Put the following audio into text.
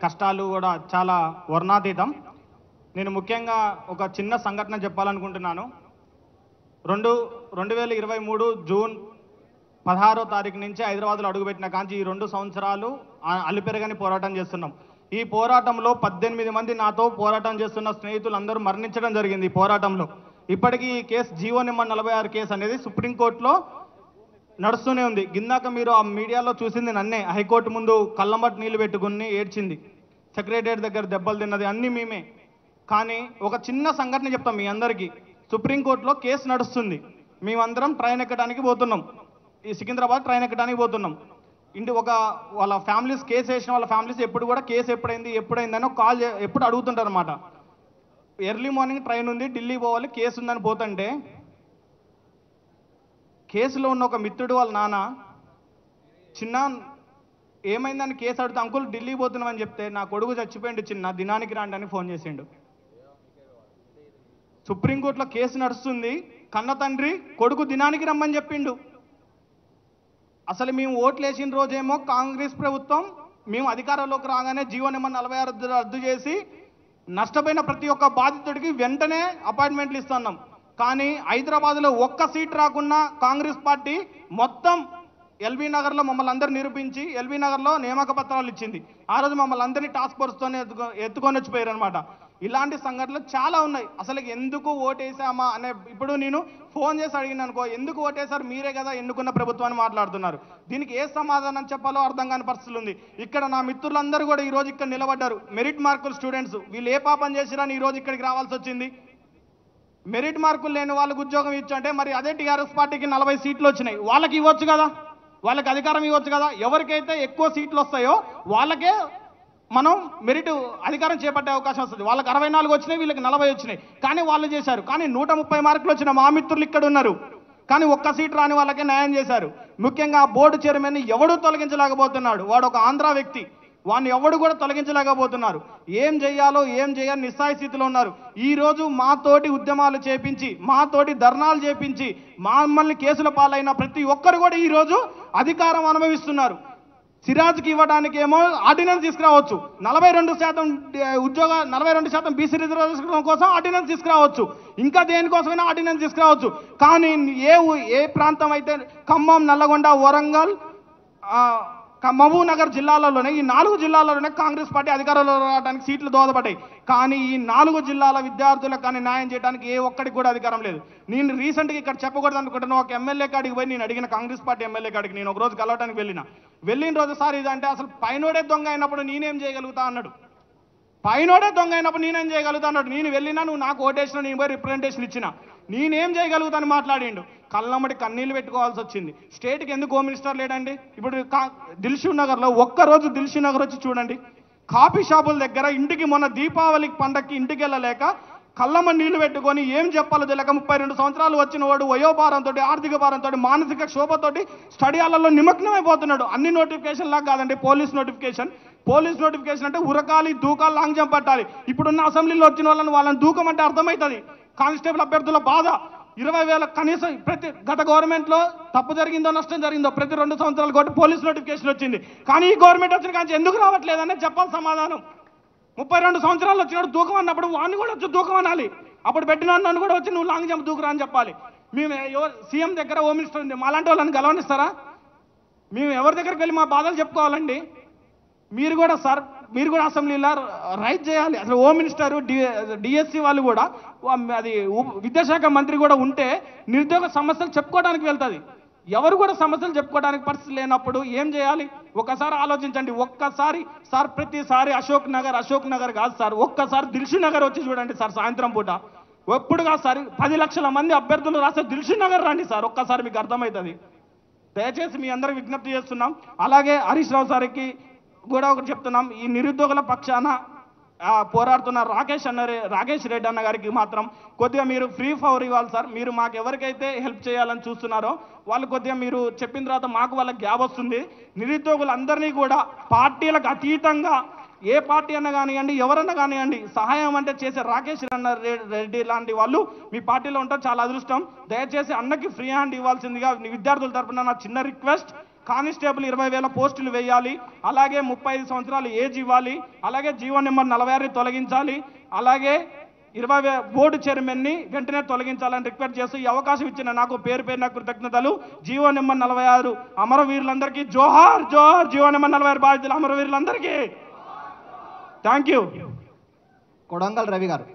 కష్టాలు కూడా చాలా వర్ణాతీతం. నేను ముఖ్యంగా ఒక చిన్న సంఘటన చెప్పాలనుకుంటున్నాను. 2023 జూన్ 16వ తారీఖు నుంచి హైదరాబాద్లో అడుగుపెట్టిన కాంచి ఈ 2 సంవత్సరాలు అలుపెరగని పోరాటం చేస్తున్నాం. ఈ పోరాటంలో 18 మంది నాతో పోరాటం చేస్తున్న స్నేహితులు అందరూ మరణించడం జరిగింది. ఈ పోరాటంలో ఇప్పటికీ ఈ కేసు జీవో నెంబర్ 46 కేసు అనేది సుప్రీంకోర్టులో నడుస్తూనే ఉంది. గిందాక మీరు ఆ మీడియాలో చూసింది నన్నే. హైకోర్టు ముందు కళ్ళంబట్టి నీళ్లు పెట్టుకుని ఏడ్చింది, సెక్రటరియట్ దగ్గర దెబ్బలు తిన్నది అన్నీ మేమే. కానీ ఒక చిన్న సంఘటన చెప్తాం మీ అందరికీ. సుప్రీంకోర్టులో కేసు నడుస్తుంది, మేమందరం ట్రైన్ ఎక్కడానికి పోతున్నాం, ఈ సికింద్రాబాద్ ట్రైన్ ఎక్కడానికి పోతున్నాం. వాళ్ళ ఫ్యామిలీస్ కేసు వేసిన వాళ్ళ ఫ్యామిలీస్ ఎప్పుడు కూడా కేసు ఎప్పుడైందని కాల్ ఎప్పుడు అడుగుతుంటారు అన్నమాట. ఎర్లీ మార్నింగ్ ట్రైన్ ఉంది, ఢిల్లీ పోవాలి, కేసు ఉందని పోతుంటే కేసులో ఉన్న ఒక మిత్రుడు వాళ్ళ నాన్న చిన్న ఏమైందని కేసు అడిగితే అంకుల్ ఢిల్లీ పోతున్నామని చెప్తే నా కొడుకు చచ్చిపోయిండు చిన్న, దినానికి రాండి అని ఫోన్ చేసిండు. సుప్రీంకోర్టులో కేసు నడుస్తుంది, కన్న తండ్రి కొడుకు దినానికి రమ్మని చెప్పిండు. అసలు మేము ఓట్లు వేసిన రోజేమో కాంగ్రెస్ ప్రభుత్వం మేము అధికారంలోకి రాగానే జీవో నెంబర్ 46 రద్దు చేసి నష్టపోయిన ప్రతి ఒక్క బాధితుడికి వెంటనే అపాయింట్మెంట్లు ఇస్తున్నాం. కానీ హైదరాబాద్లో ఒక్క సీట్ రాకుండా కాంగ్రెస్ పార్టీ మొత్తం ఎల్బీ నగర్లో మమ్మల్ని అందరూ నిరూపించి ఎల్బీ నగర్లో నియామక పత్రాలు ఇచ్చింది. ఆ రోజు మమ్మల్ని అందరినీ టాస్క్ ఫోర్స్తోనే ఎత్తుకొని వచ్చిపోయారు అనమాట. ఇలాంటి సంఘటనలు చాలా ఉన్నాయి. అసలు ఎందుకు ఓటేసామా అనే ఇప్పుడు నేను ఫోన్ చేసి అడిగిన అనుకో, ఎందుకు ఓటేశారు మీరే కదా ఎన్నుకున్న ప్రభుత్వాన్ని మాట్లాడుతున్నారు. దీనికి ఏ సమాధానం చెప్పాలో అర్థం కాని పరిస్థితులు ఉంది. ఇక్కడ నా మిత్రులందరూ కూడా ఈరోజు ఇక్కడ నిలబడ్డారు, మెరిట్ మార్కులు స్టూడెంట్స్. వీళ్ళు ఏ పాపం చేసిరని ఈరోజు ఇక్కడికి రావాల్సి వచ్చింది. మెరిట్ మార్కులు లేని వాళ్ళకు ఉద్యోగం ఇచ్చంటే మరి అదే టీఆర్ఎస్ పార్టీకి 40 సీట్లు వచ్చినాయి, వాళ్ళకి ఇవ్వచ్చు కదా, వాళ్ళకి అధికారం ఇవ్వచ్చు కదా. ఎవరికైతే ఎక్కువ సీట్లు వస్తాయో వాళ్ళకే మనం మెరిట్ అధికారం చేపట్టే అవకాశం వస్తుంది. వాళ్ళకి 64 వచ్చినాయి, వీళ్ళకి 40 వచ్చినాయి. కానీ వాళ్ళు చేశారు. కానీ 130 మార్కులు వచ్చిన మా మిత్రులు ఇక్కడ ఉన్నారు, కానీ ఒక్క సీట్ రాని వాళ్ళకే న్యాయం చేశారు. ముఖ్యంగా బోర్డు చైర్మన్ ఎవడూ తొలగించలేకపోతున్నాడు. వాడు ఒక ఆంధ్ర వ్యక్తి, వాడిని ఎవడు కూడా తొలగించలేకపోతున్నారు. ఏం చేయాలో ఏం చేయాలని నిస్సాయ స్థితిలో ఉన్నారు. ఈరోజు మాతోటి ఉద్యమాలు చేపించి, మాతోటి ధర్నాలు చేపించి, మమ్మల్ని కేసుల పాలైన ప్రతి ఒక్కరు కూడా ఈరోజు అధికారం అనుభవిస్తున్నారు. సిరాజ్కి ఇవ్వడానికి ఏమో ఆర్డినెన్స్ తీసుకురావచ్చు, 42% బీసీ రిజర్వేషన్ కోసం ఆర్డినెన్స్ తీసుకురావచ్చు, ఇంకా దేనికోసమైనా ఆర్డినెన్స్ తీసుకురావచ్చు. కానీ ఏ ప్రాంతం అయితే ఖమ్మం, నల్లగొండ, వరంగల్, మహబూబ్ నగర్ జిల్లాలలోనే, ఈ 4 జిల్లాలలోనే కాంగ్రెస్ పార్టీ అధికారంలో రావడానికి సీట్లు దోహదపడ్డాయి. కానీ ఈ 4 జిల్లాల విద్యార్థులకు కానీ న్యాయం చేయడానికి ఏ ఒక్కడికి కూడా అధికారం లేదు. నేను రీసెంట్గా ఇక్కడ చెప్పకూడదు అనుకుంటున్నా, ఒక ఎమ్మెల్యే కాడికి పోయి నేను అడిగిన, కాంగ్రెస్ పార్టీ ఎమ్మెల్యే కాడికి నేను ఒక రోజు కలవడానికి వెళ్ళిన రోజు సార్ ఇదంటే అసలు పైనోడే దొంగ అయినప్పుడు నేనేం చేయగలుగుతా అన్నాడు. పైనోడే దొంగ అయినప్పుడు నేనేం చేయగలుగుతా అన్నాడు. నేను వెళ్ళినా, నువ్వు నాకు ఓటేసిన, నేను పోయి రిప్రజెంటేషన్ ఇచ్చిన, నేనేం చేయగలుగుతాను మాట్లాడిండు. కళ్ళమ్మడి కన్నీళ్ళు పెట్టుకోవాల్సి వచ్చింది. స్టేట్కి ఎందుకు హోమ్ మినిస్టర్ లేడండి? ఇప్పుడు దిల్షుక్ నగర్లో ఒక్కరోజు దిల్షుక్ నగర్ వచ్చి చూడండి, కాఫీ షాపుల దగ్గర ఇంటికి మొన్న దీపావళి పండగకి ఇంటికి వెళ్ళలేక కళ్ళమ్మ నీళ్లు పెట్టుకొని ఏం చెప్పాలో తెలియక 32 సంవత్సరాలు వచ్చిన వాడు వయోభారంతో, ఆర్థిక భారంతో, మానసిక క్షోభతోటి స్టడీ హాల్లో నిమగ్నమైపోతున్నాడు. అన్ని నోటిఫికేషన్ లాగా కాదండి, పోలీస్ నోటిఫికేషన్ అంటే ఉరకాలి, దూకాలి, లాంగ్ జంప్ పట్టాలి. ఇప్పుడున్న అసెంబ్లీలో వచ్చిన వాళ్ళని దూకమంటే అర్థమవుతుంది. కానిస్టేబుల్ అభ్యర్థుల బాధ 20,000 కనీసం గత గవర్నమెంట్లో తప్పు జరిగిందో నష్టం జరిగిందో ప్రతి 2 సంవత్సరాలు కొట్టి పోలీస్ నోటిఫికేషన్ వచ్చింది. కానీ ఈ గవర్నమెంట్ వచ్చిన కానీ ఎందుకు రావట్లేదనే చెప్పాలి సమాధానం. 32 సంవత్సరాలు వచ్చినాడు దూకం అన్నప్పుడు వాడిని కూడా వచ్చి దూకం అనాలి. అప్పుడు పెట్టిన నన్ను కూడా వచ్చి నువ్వు లాంగ్ జంప్ దూకురా అని చెప్పాలి. మేము సీఎం దగ్గర హోమ్ మినిస్టర్ ఉంది, మాలాంటి వాళ్ళని గెలవనిస్తారా? మేము ఎవరి దగ్గరికి వెళ్ళి మా బాధలు చెప్పుకోవాలండి? మీరు కూడా సార్, మీరు కూడా అసెంబ్లీలో రైట్ చేయాలి. అసలు హోమ్ మినిస్టర్, డిఎస్సి వాళ్ళు కూడా, అది విద్యాశాఖ మంత్రి కూడా ఉంటే నిరుద్యోగ సమస్యలు చెప్పుకోవడానికి వెళ్తుంది. ఎవరు కూడా సమస్యలు చెప్పుకోవడానికి పరిస్థితి లేనప్పుడు ఏం చేయాలి? ఒక్కసారి ఆలోచించండి. ఒక్కసారి సార్, ప్రతిసారి అశోక్ నగర్ కాదు సార్, ఒక్కసారి దిల్షుక్ నగర్ వచ్చి చూడండి సార్. సాయంత్రం పూట ఎప్పుడు కాదు సార్, 10 లక్షల మంది అభ్యర్థులు రాసే దిల్షుక్ నగర్ రండి సార్, ఒక్కసారి మీకు అర్థమవుతుంది. దయచేసి మీ అందరికి విజ్ఞప్తి చేస్తున్నాం. అలాగే హరీష్ రావు సార్కి కూడా ఒకటి చెప్తున్నాం, ఈ నిరుద్యోగుల పక్షాన పోరాడుతున్న రాకేష్ రెడ్డి అన్న గారికి మాత్రం కొద్దిగా మీరు ఫ్రీ ఫవర్ ఇవ్వాలి సార్. మీరు మాకు ఎవరికైతే హెల్ప్ చేయాలని చూస్తున్నారో వాళ్ళు కొద్దిగా మీరు చెప్పిన తర్వాత మాకు వాళ్ళకి గ్యాప్ వస్తుంది. నిరుద్యోగులందరినీ కూడా పార్టీలకు అతీతంగా ఏ పార్టీ అన్నా కానివ్వండి, ఎవరన్నా కానివ్వండి, సహాయం అంటే చేసే రాకేష్ రెడ్డి లాంటి వాళ్ళు మీ పార్టీలో ఉంటారు, చాలా అదృష్టం. దయచేసి అన్నకి ఫ్రీ హ్యాండ్ ఇవ్వాల్సిందిగా విద్యార్థుల తరఫున నా చిన్న రిక్వెస్ట్. కానిస్టేబుల్ 20,000 పోస్టులు వేయాలి, అలాగే 35 సంవత్సరాలు ఏజ్ ఇవ్వాలి, అలాగే జీవో నెంబర్ 46 తొలగించాలి, అలాగే 20 బోర్డు చైర్మన్ని వెంటనే తొలగించాలని రిక్వెస్ట్ చేస్తూ ఈ అవకాశం ఇచ్చిన నాకు పేరు పేరున కృతజ్ఞతలు. జీవో నెంబర్ 46 అమరవీరులందరికీ జోహార్ జోహార్. జీవో నెంబర్ 46 బాధితులు అమరవీరులందరికీ థ్యాంక్ యూ. కొడంగల్ రవి గారు.